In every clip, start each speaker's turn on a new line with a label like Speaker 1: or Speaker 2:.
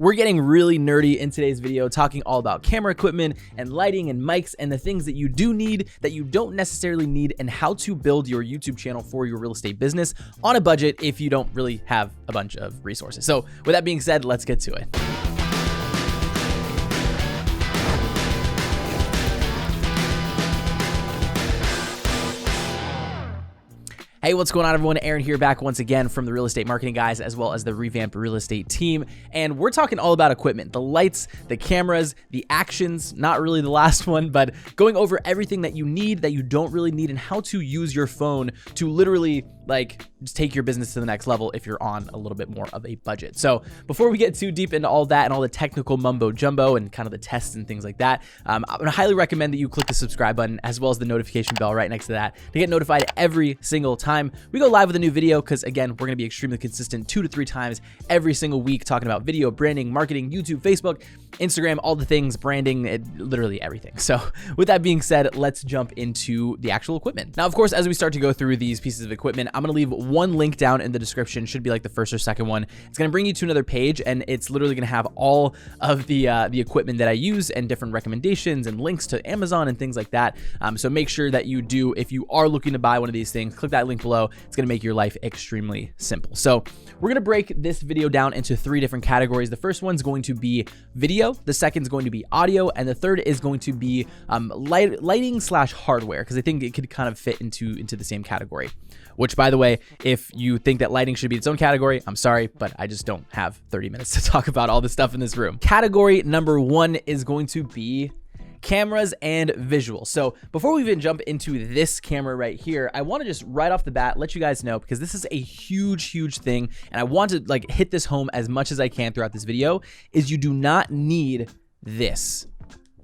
Speaker 1: We're getting really nerdy in today's video, talking all about camera equipment and lighting and mics and the things that you do need that you don't necessarily need, and how to build your YouTube channel for your real estate business on a budget if you don't really have a bunch of resources. So with that being said, let's get to it. Hey, what's going on, everyone? Aaron here, back once again from the Real Estate Marketing Guys, as well as the Revamped Real Estate team. And we're talking all about equipment, the lights, the cameras, the actions, not really the last one, but going over everything that you need, that you don't really need, and how to use your phone to literally just take your business to the next level if you're on a little bit more of a budget. So before we get too deep into all that and all the technical mumbo jumbo and kind of the tests and things like that, I'm gonna highly recommend that you click the subscribe button as well as the notification bell right next to that to get notified every single time we go live with a new video, because again, we're gonna be extremely consistent 2 to 3 times every single week talking about video, branding, marketing, YouTube, Facebook, Instagram, all the things, branding, literally everything. So with that being said, let's jump into the actual equipment. Now, of course, as we start to go through these pieces of equipment, I'm gonna leave one link down in the description, should be like the first or second one. It's gonna bring you to another page, and it's literally gonna have all of the equipment that I use and different recommendations and links to Amazon and things like that. So make sure that you do, if you are looking to buy one of these things, click that link below. It's gonna make your life extremely simple. So we're gonna break this video down into 3 different categories. The first one's going to be video, the second is going to be audio, and the third is going to be lighting / hardware, because I think it could kind of fit into the same category. Which, by the way, if you think that lighting should be its own category, I'm sorry, but I just don't have 30 minutes to talk about all this stuff in this room. Category number 1 is going to be cameras and visuals. So before we even jump into this camera right here, I want to just right off the bat let you guys know, because this is a huge thing, and I want to hit this home as much as I can throughout this video, is you do not need this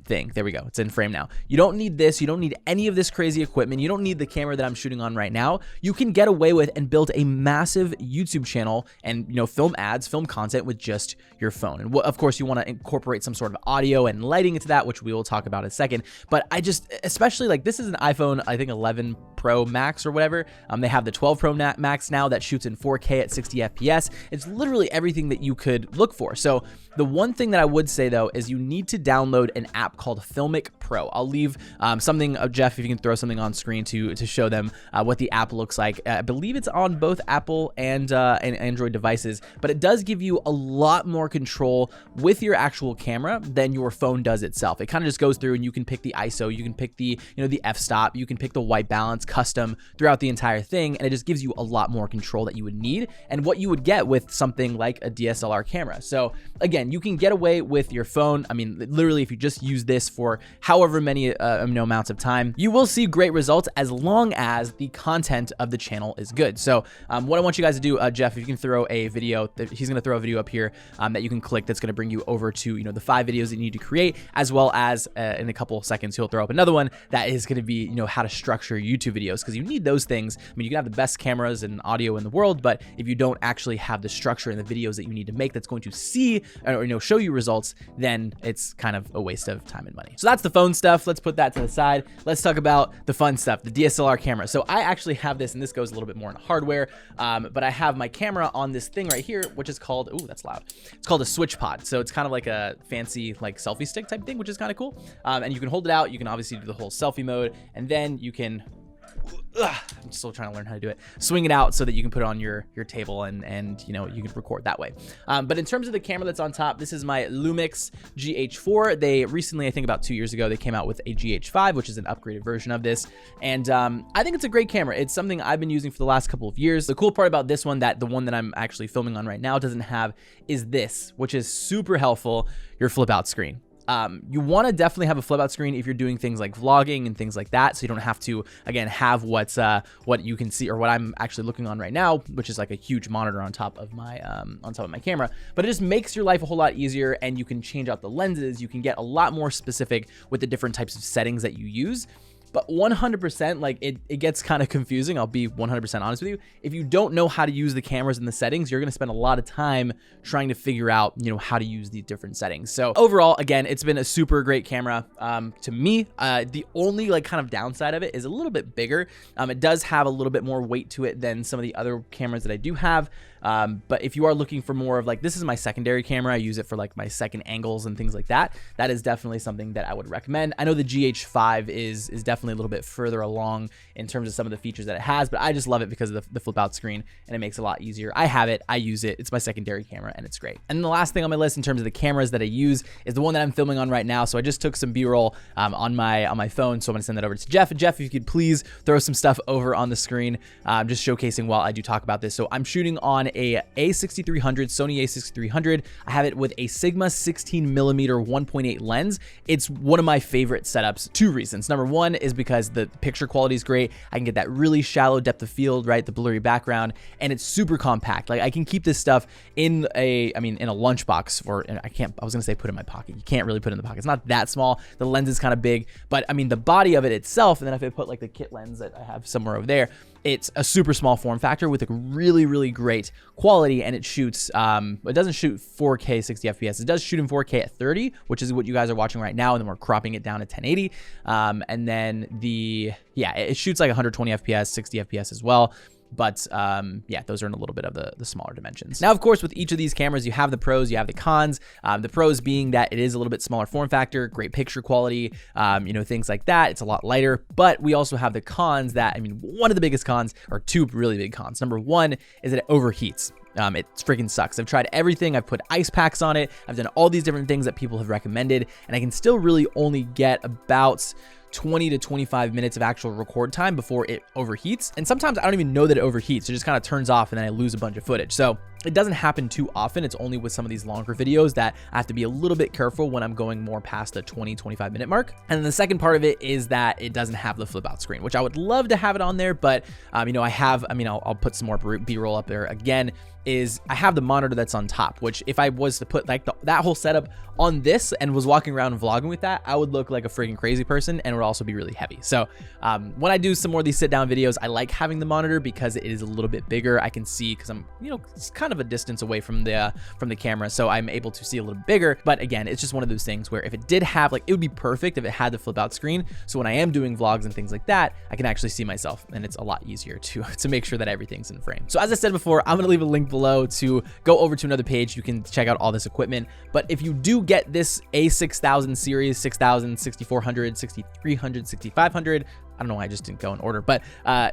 Speaker 1: thing. There we go. It's in frame now. You don't need this. You don't need any of this crazy equipment. You don't need the camera that I'm shooting on right now. You can get away with and build a massive YouTube channel and, film ads, film content with just your phone. And of course, you want to incorporate some sort of audio and lighting into that, which we will talk about in a second. But I just, especially this is an iPhone, I think 11 Pro Max or whatever. They have the 12 Pro Max now that shoots in 4K at 60 FPS. It's literally everything that you could look for. So the one thing that I would say though is you need to download an app called Filmic Pro. I'll leave something, Jeff, if you can throw something on screen to show them what the app looks like. I believe it's on both Apple and Android devices, but it does give you a lot more control with your actual camera than your phone does itself. It kind of just goes through and you can pick the ISO, you can pick the the f-stop, you can pick the white balance custom throughout the entire thing, and it just gives you a lot more control that you would need and what you would get with something like a DSLR camera. So again, you can get away with your phone. I mean, literally, if you just use this for however many amounts of time, you will see great results as long as the content of the channel is good. So what I want you guys to do, Jeff, if you can throw a video, he's going to throw a video up here that you can click, that's going to bring you over to the 5 videos that you need to create, as well as in a couple of seconds he'll throw up another one that is going to be how to structure YouTube videos, because you need those things. I mean, you can have the best cameras and audio in the world, but if you don't actually have the structure in the videos that you need to make that's going to see or show you results, then it's kind of a waste of time and money. So that's the phone stuff. Let's put that to the side. Let's talk about the fun stuff, the DSLR camera. So I actually have this, and this goes a little bit more into hardware, but I have my camera on this thing right here, which is called, ooh, that's loud. It's called a switch pod. So it's kind of like a fancy selfie stick type thing, which is kind of cool. And you can hold it out. You can obviously do the whole selfie mode, and then you can, I'm still trying to learn how to do it, swing it out so that you can put it on your table and you can record that way. But in terms of the camera that's on top, this is my Lumix GH4. They recently, I think about 2 years ago, they came out with a GH5, which is an upgraded version of this. And I think it's a great camera. It's something I've been using for the last couple of years. The cool part about this one, that the one that I'm actually filming on right now doesn't have, is this, which is super helpful, your flip out screen. You want to definitely have a flip out screen if you're doing things like vlogging and things like that, so you don't have to, again, have what you can see, or what I'm actually looking on right now, which is like a huge monitor on top of my camera. But it just makes your life a whole lot easier, and you can change out the lenses. You can get a lot more specific with the different types of settings that you use. But 100%, it gets kind of confusing. I'll be 100% honest with you. If you don't know how to use the cameras and the settings, you're going to spend a lot of time trying to figure out, how to use these different settings. So overall, again, it's been a super great camera to me. The only kind of downside of it is a little bit bigger. It does have a little bit more weight to it than some of the other cameras that I do have. But if you are looking for more of like, this is my secondary camera, I use it for like my second angles and things like that, that is definitely something that I would recommend. I know the GH5 is definitely a little bit further along in terms of some of the features that it has, but I just love it because of the flip out screen, and it makes it a lot easier. I have it, I use it, it's my secondary camera, and it's great. And the last thing on my list in terms of the cameras that I use is the one that I'm filming on right now. So I just took some B-roll on my phone, so I'm gonna send that over to Jeff. And Jeff, if you could please throw some stuff over on the screen, just showcasing while I do talk about this. So I'm shooting on a A6300, Sony A6300. I have it with a Sigma 16 millimeter 1.8 lens. It's one of my favorite setups. Two reasons. Number one is because the picture quality is great. I can get that really shallow depth of field, right? The blurry background, and it's super compact. Like I can keep this stuff in a lunchbox, or I was gonna say put in my pocket. You can't really put it in the pocket. It's not that small. The lens is kind of big, but I mean the body of it itself, and then if I put like the kit lens that I have somewhere over there, it's a super small form factor with a really, really great quality, and it shoots, it doesn't shoot 4K 60 FPS. It does shoot in 4K at 30, which is what you guys are watching right now, and then we're cropping it down to 1080. And then it shoots like 120 FPS, 60 FPS as well. But yeah, those are in a little bit of the smaller dimensions. Now, of course, with each of these cameras, you have the pros, you have the cons. The pros being that it is a little bit smaller form factor, great picture quality, things like that. It's a lot lighter. But we also have the cons that, one of the biggest cons, or two really big cons. Number one is that it overheats. It freaking sucks. I've tried everything. I've put ice packs on it. I've done all these different things that people have recommended, and I can still really only get about 20 to 25 minutes of actual record time before it overheats. And sometimes I don't even know that it overheats. It just kind of turns off and then I lose a bunch of footage. So it doesn't happen too often. It's only with some of these longer videos that I have to be a little bit careful when I'm going more past the 20-25 minute mark. And then the second part of it is that it doesn't have the flip out screen, which I would love to have it on there, but I'll put some more B-roll up there again. Is I have the monitor that's on top, which if I was to put like that whole setup on this and was walking around and vlogging with that, I would look like a freaking crazy person, and it would also be really heavy. So when I do some more of these sit down videos, I like having the monitor because it is a little bit bigger. I can see, because I'm, it's kind of a distance away from the camera, so I'm able to see a little bigger. But again, it's just one of those things where if it did have, like, it would be perfect if it had the flip out screen. So when I am doing vlogs and things like that, I can actually see myself, and it's a lot easier to make sure that everything's in frame. So as I said before, I'm gonna leave a link below to go over to another page. You can check out all this equipment. But if you do get this A6000 series, 6000, 6400, 6300, 6500, I don't know why I just didn't go in order, but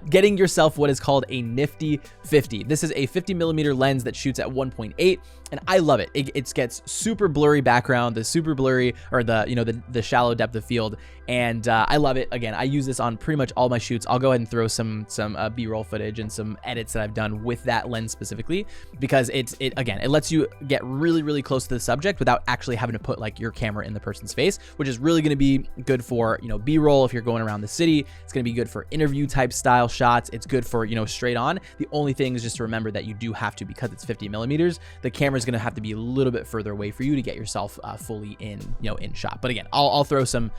Speaker 1: getting yourself what is called a nifty 50. This is a 50 millimeter lens that shoots at 1.8, and I love it. It gets super blurry background, the super blurry, or the shallow depth of field, and I love it. Again, I use this on pretty much all my shoots. I'll go ahead and throw some B-roll footage and some edits that I've done with that lens specifically, because it lets you get really, really close to the subject without actually having to put like your camera in the person's face, which is really going to be good for B-roll if you're going around the city. It's going to be good for interview type style shots. It's good for, straight on. The only thing is just to remember that you do have to, because it's 50 millimeters, the camera is going to have to be a little bit further away for you to get yourself fully in shot. But again, I'll throw some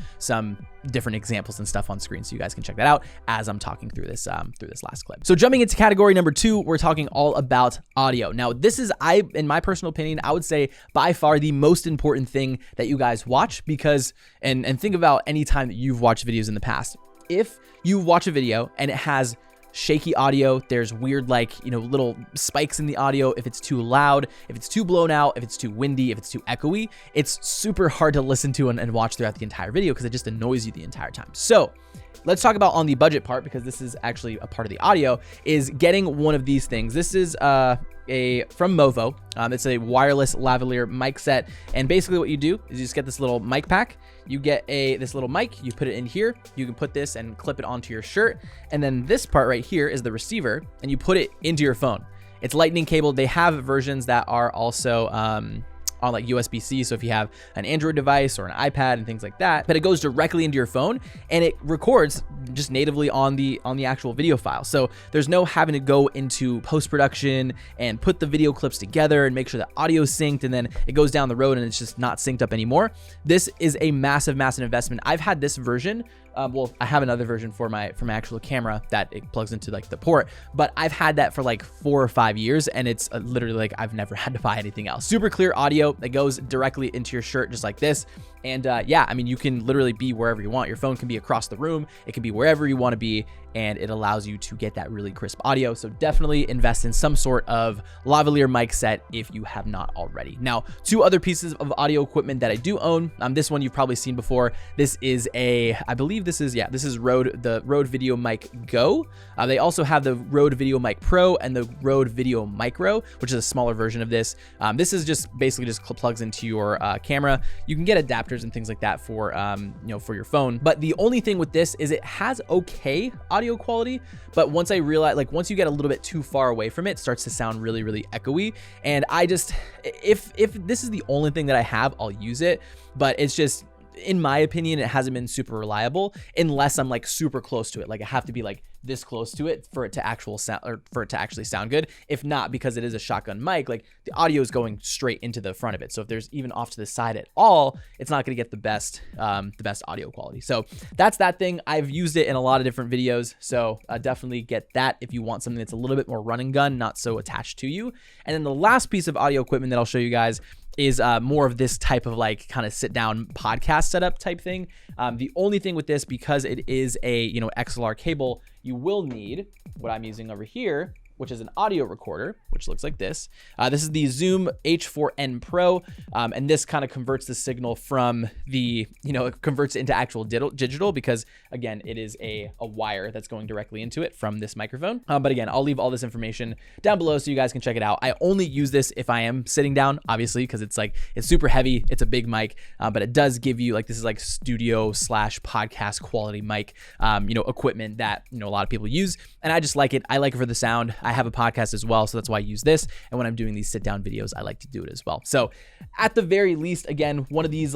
Speaker 1: different examples and stuff on screen so you guys can check that out as I'm talking through this last clip. So jumping into category number 2, we're talking all about audio. Now, this is, in my personal opinion, I would say by far the most important thing that you guys watch, because, and think about any time that you've watched videos in the past. If you watch a video and it has shaky audio, there's weird, little spikes in the audio, if it's too loud, if it's too blown out, if it's too windy, if it's too echoey, it's super hard to listen to and watch throughout the entire video because it just annoys you the entire time. So let's talk about on the budget part, because this is actually a part of the audio, is getting one of these things. This is from Movo. It's a wireless lavalier mic set, and basically what you do is you just get this little mic pack. You get this little mic, you put it in here, you can put this and clip it onto your shirt, and then this part right here is the receiver, and you put it into your phone. It's lightning cable. They have versions that are also on like USB-C, so if you have an Android device or an iPad and things like that, but it goes directly into your phone and it records just natively on the actual video file. So there's no having to go into post-production and put the video clips together and make sure that audio is synced, and then it goes down the road and it's just not synced up anymore. This is a massive investment. I've had this version Well, I have another version for my actual camera that it plugs into like the port, but I've had that for like 4 or 5 years, and it's literally like I've never had to buy anything else. Super clear audio that goes directly into your shirt just like this. And yeah, I mean, you can literally be wherever you want. Your phone can be across the room. It can be wherever you want to be, and it allows you to get that really crisp audio. So definitely invest in some sort of lavalier mic set if you have not already. Now, 2 other pieces of audio equipment that I do own. This one you've probably seen before. This is I believe this is the Rode Video Mic Go. They also have the Rode Video Mic Pro and the Rode Video Micro, which is a smaller version of this. This is just basically plugs into your camera. You can get adapters and things like that for for your phone. But the only thing with this is it has okay audio quality, but once I realized, like, once you get a little bit too far away from it, it starts to sound really, really echoey. And I just, if this is the only thing that I have, I'll use it. But it's just, in my opinion, it hasn't been super reliable unless I'm like super close to it. Like I have to be like this close to it for it to actually sound good. If not, because it is a shotgun mic, like the audio is going straight into the front of it. So if there's even off to the side at all, it's not going to get the best audio quality. So that's that thing. I've used it in a lot of different videos. So definitely get that if you want something that's a little bit more run and gun, not so attached to you. And then the last piece of audio equipment that I'll show you guys is more of this type of like kind of sit down podcast setup type thing. The only thing with this, because it is a XLR cable, you will need what I'm using over here, which is an audio recorder, which looks like this. This is the Zoom H4n Pro, and this kind of converts the signal from the, it converts it into actual digital because, again, it is a wire that's going directly into it from this microphone. But again, I'll leave all this information down below so you guys can check it out. I only use this if I am sitting down, obviously, because it's super heavy. It's a big mic, but it does give you, like, this is like studio / podcast quality mic, equipment that, a lot of people use. And I just like it. I like it for the sound. I have a podcast as well, so that's why I use this. And when I'm doing these sit down videos, I like to do it as well. So at the very least, again, one of these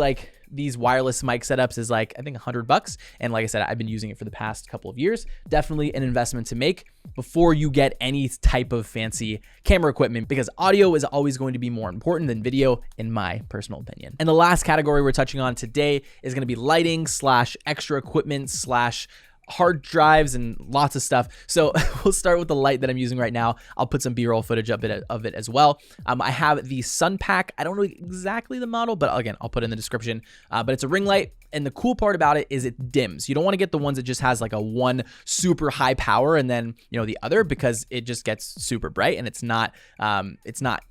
Speaker 1: wireless mic setups is I think $100. And like I said, I've been using it for the past couple of years. Definitely an investment to make before you get any type of fancy camera equipment, because audio is always going to be more important than video, in my personal opinion. And the last category we're touching on today is going to be lighting / extra equipment / hard drives and lots of stuff. So we'll start with the light that I'm using right now. I'll put some B-roll footage of it as well. I have the Sunpack. I don't know exactly the model, but again, I'll put it in the description. But it's a ring light. And the cool part about it is it dims. You don't want to get the ones that just has like a one super high power and then, the other, because it just gets super bright and it's not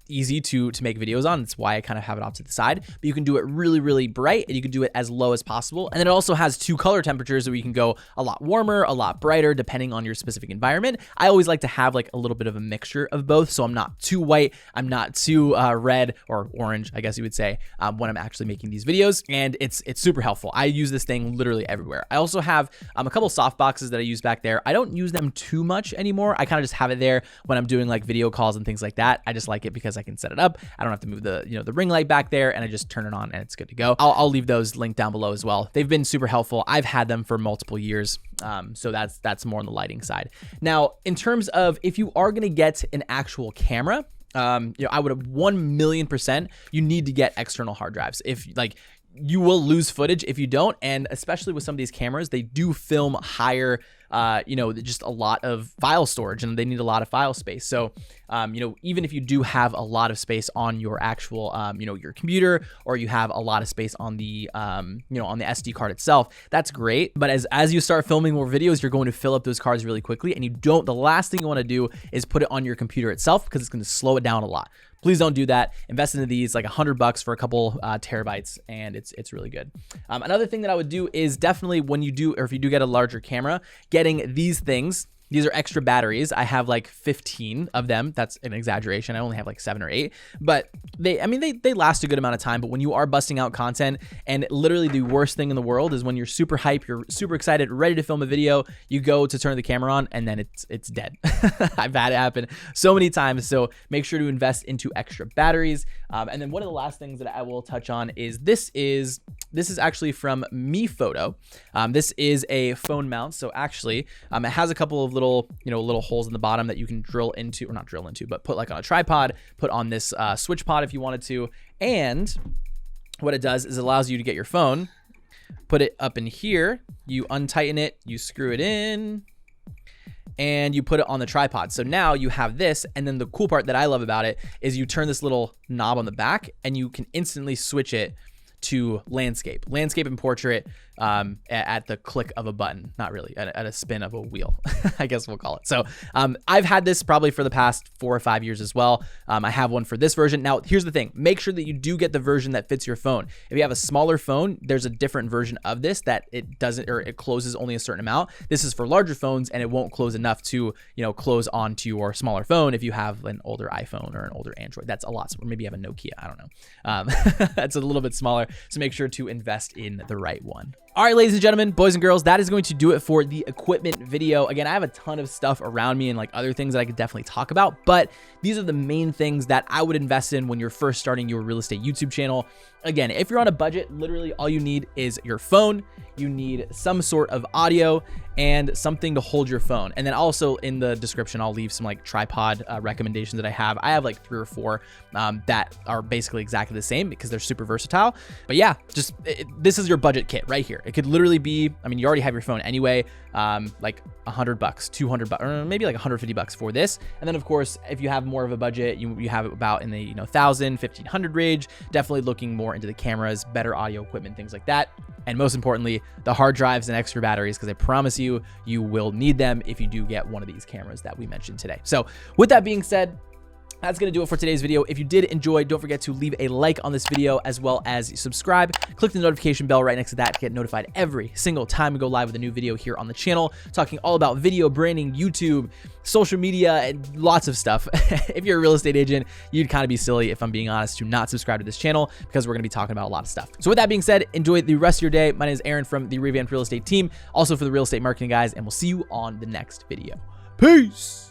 Speaker 1: easy to make videos on. That's why I kind of have it off to the side. But you can do it really, really bright, and you can do it as low as possible. And then it also has 2 color temperatures, so you can go a lot warmer, a lot brighter, depending on your specific environment. I always like to have like a little bit of a mixture of both, so I'm not too white, I'm not too red or orange, I guess you would say, when I'm actually making these videos. And it's super helpful. I use this thing literally everywhere. I also have a couple soft boxes that I use back there. I don't use them too much anymore. I kind of just have it there when I'm doing like video calls and things like that. I just like it because I can set it up. I don't have to move the ring light back there, and I just turn it on and it's good to go. I'll leave those linked down below as well. They've been super helpful. I've had them for multiple years. So that's more on the lighting side. Now, in terms of if you are going to get an actual camera, I would have 1,000,000%, you need to get external hard drives. If you will lose footage if you don't. And especially with some of these cameras, they do film higher, just a lot of file storage, and they need a lot of file space. So, even if you do have a lot of space on your actual, your computer, or you have a lot of space on the, on the SD card itself, that's great. But as you start filming more videos, you're going to fill up those cards really quickly. And the last thing you want to do is put it on your computer itself, because it's going to slow it down a lot. Please don't do that. Invest into these, like $100 for a couple terabytes, and it's really good. Another thing that I would do is definitely if you do get a larger camera, getting these things. These are extra batteries. I have like 15 of them. That's an exaggeration. I only have like 7 or 8, but they last a good amount of time. But when you are busting out content, and literally the worst thing in the world is when you're super hype, you're super excited, ready to film a video, you go to turn the camera on and then it's dead. I've had it happen so many times. So make sure to invest into extra batteries. And then one of the last things that I will touch on is this is actually from Me Photo. This is a phone mount. So actually, it has a couple of little holes in the bottom that you can but put like on a tripod, put on this switch pod if you wanted to. And what it does is it allows you to get your phone, put it up in here, you untighten it, you screw it in, and you put it on the tripod. So now you have this, and then the cool part that I love about it is you turn this little knob on the back and you can instantly switch it to landscape and portrait at the click of a button. Not really, at a spin of a wheel, I guess we'll call it. So I've had this probably for the past 4 or 5 years as well. I have one for this version. Now, here's the thing. Make sure that you do get the version that fits your phone. If you have a smaller phone, there's a different version of this that it doesn't, or it closes only a certain amount. This is for larger phones, and it won't close enough to, close onto your smaller phone if you have an older iPhone or an older Android. That's a lot. Or maybe you have a Nokia. I don't know. That's a little bit smaller. So make sure to invest in the right one. All right, ladies and gentlemen, boys and girls, that is going to do it for the equipment video. Again, I have a ton of stuff around me and like other things that I could definitely talk about, but these are the main things that I would invest in when you're first starting your real estate YouTube channel. Again, if you're on a budget, literally all you need is your phone. You need some sort of audio and something to hold your phone. And then also in the description, I'll leave some like tripod recommendations that I have. I have like 3 or 4 that are basically exactly the same because they're super versatile. But yeah, just this is your budget kit right here. It could literally be, I mean, you already have your phone anyway, like $100, $200, or maybe like $150 for this. And then of course, if you have more of a budget, you have it about in the 1,000, 1,500 range, definitely looking more into the cameras, better audio equipment, things like that. And most importantly, the hard drives and extra batteries, because I promise you, you will need them if you do get one of these cameras that we mentioned today. So with that being said, that's going to do it for today's video. If you did enjoy, don't forget to leave a like on this video as well as subscribe. Click the notification bell right next to that to get notified every single time we go live with a new video here on the channel, talking all about video branding, YouTube, social media, and lots of stuff. If you're a real estate agent, you'd kind of be silly, if I'm being honest, to not subscribe to this channel because we're going to be talking about a lot of stuff. So with that being said, enjoy the rest of your day. My name is Aaron from the Revamped Real Estate team, also for the Real Estate Marketing Guys, and we'll see you on the next video. Peace.